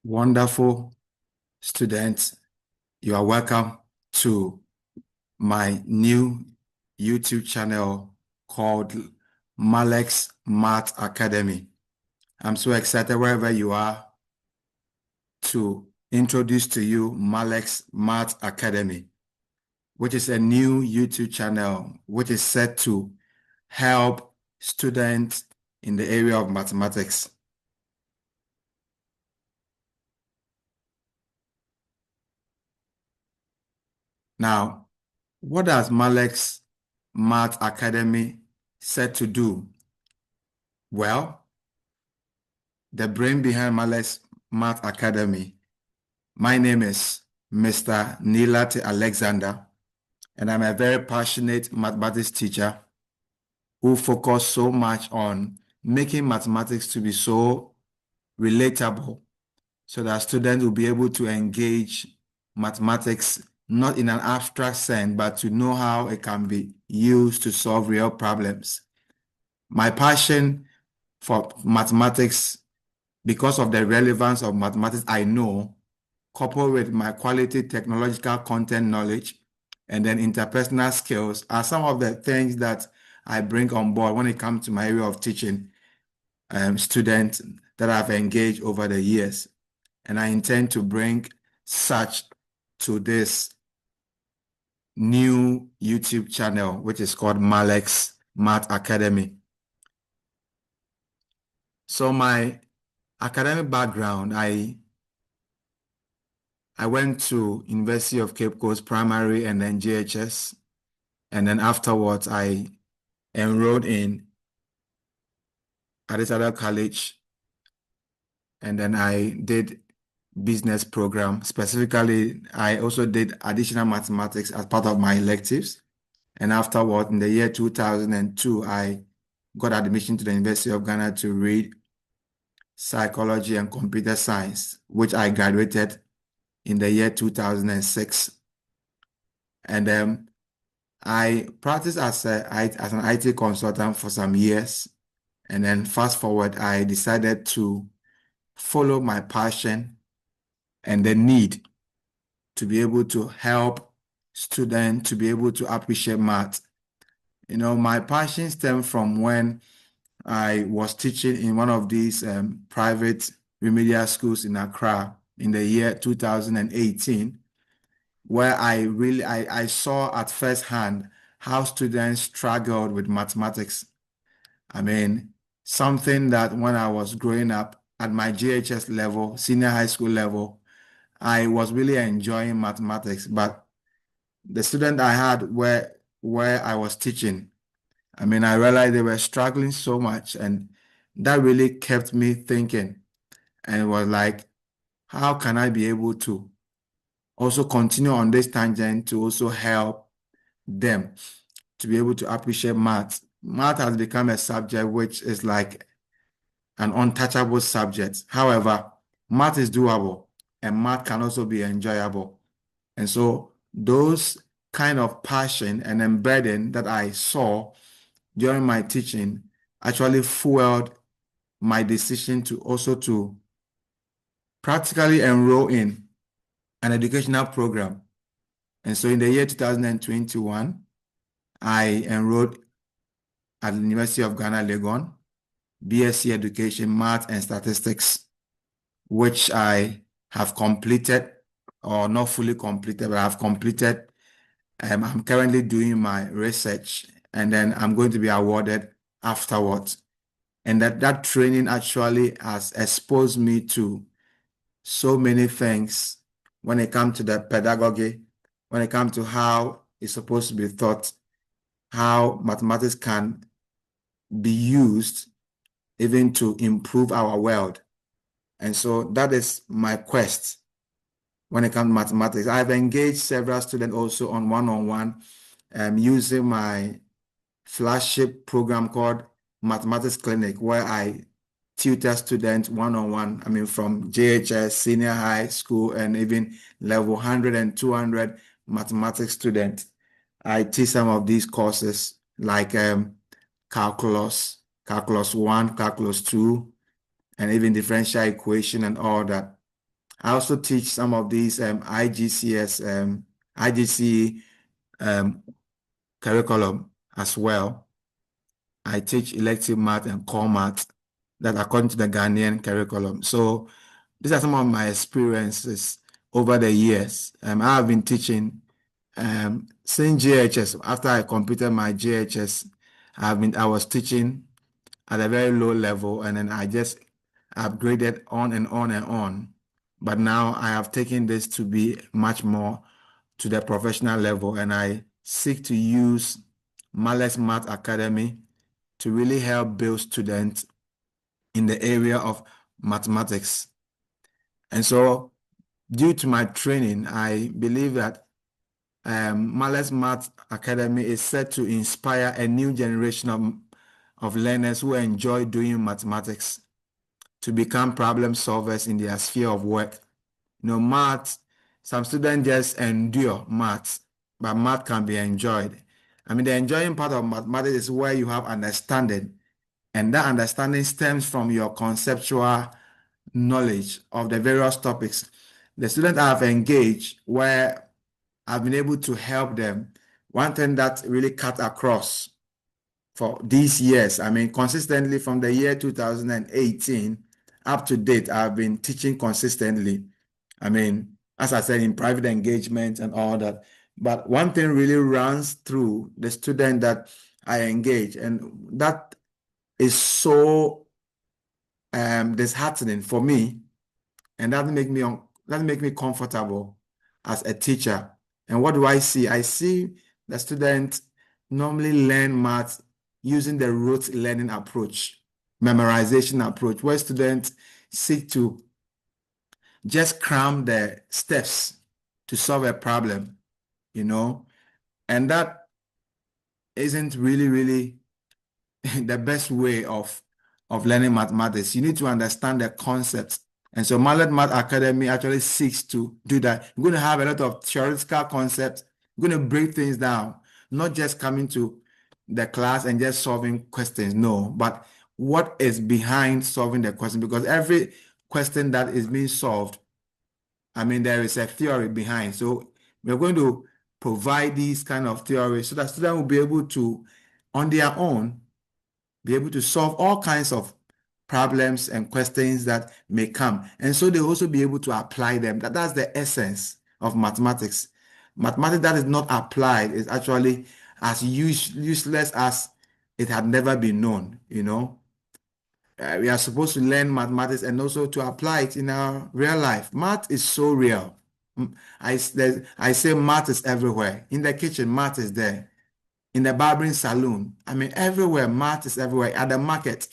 Wonderful students, you are welcome to my new YouTube channel called Malex Math Academy. I'm so excited wherever you are to introduce to you Malex Math Academy, which is a new YouTube channel which is set to help students in the area of mathematics. Now, what does Malex Math Academy set to do? Well, the brain behind Malex Math Academy, my name is Mr. Nilate Alexander, and I'm a very passionate mathematics teacher who focus so much on making mathematics to be so relatable so that students will be able to engage mathematics not in an abstract sense, but to know how it can be used to solve real problems. My passion for mathematics, because of the relevance of mathematics I know, coupled with my quality technological content knowledge and then interpersonal skills, are some of the things that I bring on board when it comes to my area of teaching students that I've engaged over the years. And I intend to bring such to this new YouTube channel, which is called Malex Math Academy. So my academic background, I went to University of Cape Coast Primary and then JHS. And then afterwards, I enrolled in Adesada College. And then I did business program. Specifically, I also did additional mathematics as part of my electives. And afterward, in the year 2002, I got admission to the University of Ghana to read psychology and computer science, which I graduated in the year 2006. And I practiced as an IT consultant for some years. And then fast forward, I decided to follow my passion and the need to be able to help students to be able to appreciate math. You know, my passion stemmed from when I was teaching in one of these private remedial schools in Accra in the year 2018, where I saw at first hand how students struggled with mathematics. I mean, something that when I was growing up at my GHS level, senior high school level, I was really enjoying mathematics, but the student I had where I was teaching, I mean, I realized they were struggling so much, and that really kept me thinking. And it was like, how can I be able to also continue on this tangent to also help them to be able to appreciate math? Math has become a subject which is like an untouchable subject. However, math is doable and math can also be enjoyable. And so those kind of passion and embedding that I saw during my teaching actually fueled my decision to also to practically enroll in an educational program. And so in the year 2021, I enrolled at the University of Ghana, Legon, BSc Education, Math and Statistics, which I have completed, or not fully completed, but I have completed. I'm currently doing my research, and then I'm going to be awarded afterwards. And that training actually has exposed me to so many things when it comes to the pedagogy, when it comes to how it's supposed to be taught, how mathematics can be used even to improve our world. And so that is my quest when it comes to mathematics. I've engaged several students also on one-on-one using my flagship program called Mathematics Clinic, where I tutor students one-on-one, I mean, from JHS, senior high school, and even level 100 and 200 mathematics students. I teach some of these courses like calculus 1, calculus 2, and even differential equation and all that. I also teach some of these IGC curriculum as well. I teach elective math and core math that according to the Ghanaian curriculum. So these are some of my experiences over the years. I have been teaching since JHS. After I completed my JHS, I was teaching at a very low level, and then I just upgraded on and on and on. But now I have taken this to be much more to the professional level, and I seek to use Malex Math Academy to really help build students in the area of mathematics. And so, due to my training, I believe that Malex Math Academy is set to inspire a new generation of learners who enjoy doing mathematics to become problem solvers in their sphere of work. Math, some students just endure math, but math can be enjoyed. I mean, the enjoying part of mathematics is where you have understanding, and that understanding stems from your conceptual knowledge of the various topics. The students I have engaged where I've been able to help them. One thing that really cut across for these years, I mean, consistently from the year 2018 up to date, I've been teaching consistently. I mean, as I said, in private engagement and all that. But one thing really runs through the student that I engage, and that is so disheartening for me, and that make me comfortable as a teacher. And what do I see? I see the students normally learn math using the rote learning approach, memorization approach, where students seek to just cram the steps to solve a problem, and that isn't really the best way of learning mathematics. You need to understand the concepts. And so Malex Math Academy actually seeks to do that. We're going to have a lot of theoretical concepts. We're going to break things down, not just coming to the class and just solving questions. No, but what is behind solving the question? Because every question that is being solved, I mean, there is a theory behind. So we're going to provide these kind of theories so that students will be able to, on their own, be able to solve all kinds of problems and questions that may come. And so they'll also be able to apply them. That's the essence of mathematics. Mathematics that is not applied is actually as useless as it had never been known. We are supposed to learn mathematics and also to apply it in our real life. Math is so real. I say math is everywhere. In the kitchen, math is there. In the barbering salon, I mean, everywhere, math is everywhere. At the market,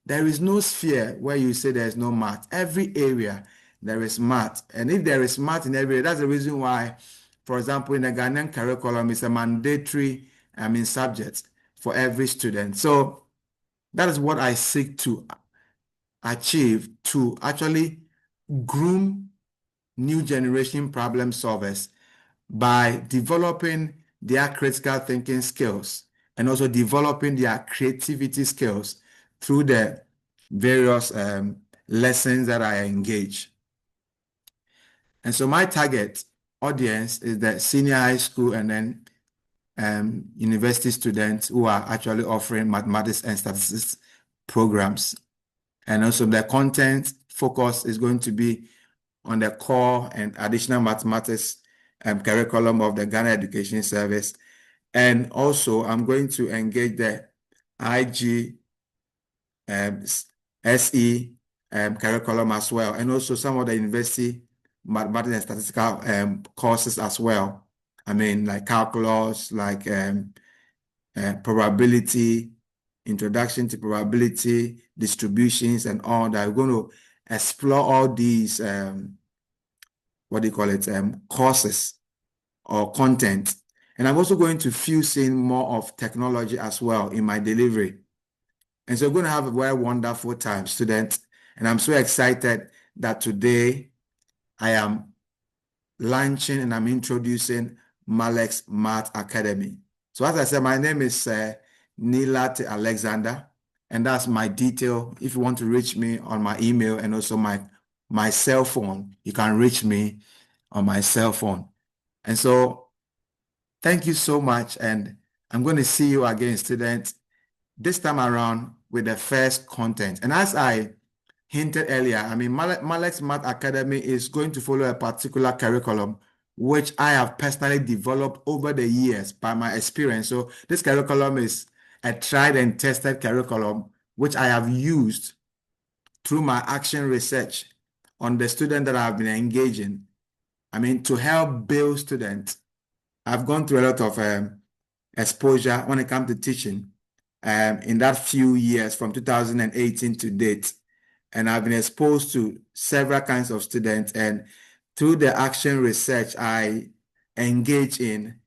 there is no sphere where you say there is no math. Every area, there is math. And if there is math in every area, that's the reason why, for example, in the Ghanaian curriculum, it's a mandatory, subject for every student. So that is what I seek to achieve, to actually groom new generation problem solvers by developing their critical thinking skills and also developing their creativity skills through the various lessons that I engage. And so my target audience is the senior high school and then university students who are actually offering mathematics and statistics programs. And also the content focus is going to be on the core and additional mathematics curriculum of the Ghana Education Service. And also, I'm going to engage the IG SE curriculum as well, and also some of the university mathematics and statistical courses as well. I mean, like calculus, like probability, introduction to probability, distributions, and all that. We're going to explore all these courses or content. And I'm also going to fuse in more of technology as well in my delivery. And so we're going to have a very wonderful time, students. And I'm so excited that today I am launching and I'm introducing Malex Math Academy. So as I said, my name is Nilat Alexander, and that's my detail if you want to reach me on my email and also my my cell phone. You can reach me on my cell phone. And so thank you so much. And I'm going to see you again, students, this time around with the first content. And as I hinted earlier, I mean, Malex Math Academy is going to follow a particular curriculum, which I have personally developed over the years by my experience. So this curriculum is a tried and tested curriculum, which I have used through my action research on the student that I've been engaging. I mean, to help build students. I've gone through a lot of exposure when it comes to teaching in that few years from 2018 to date. And I've been exposed to several kinds of students. And through the action research I engage in,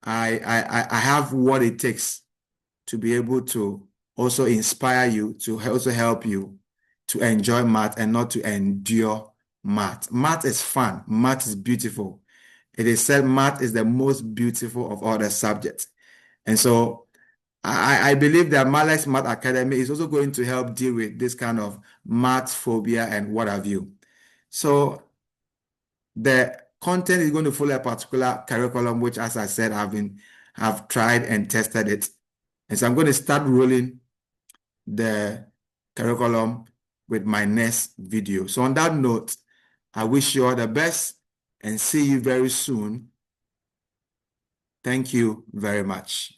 I have what it takes to be able to also inspire you, to also help you to enjoy math and not to endure math. Math is fun. Math is beautiful. It is said math is the most beautiful of all the subjects. And so I believe that Malex Math Academy is also going to help deal with this kind of math phobia and what have you. So the content is going to follow a particular curriculum, which, as I said, have tried and tested it. And so I'm going to start rolling the curriculum with my next video. So on that note, I wish you all the best and see you very soon. Thank you very much.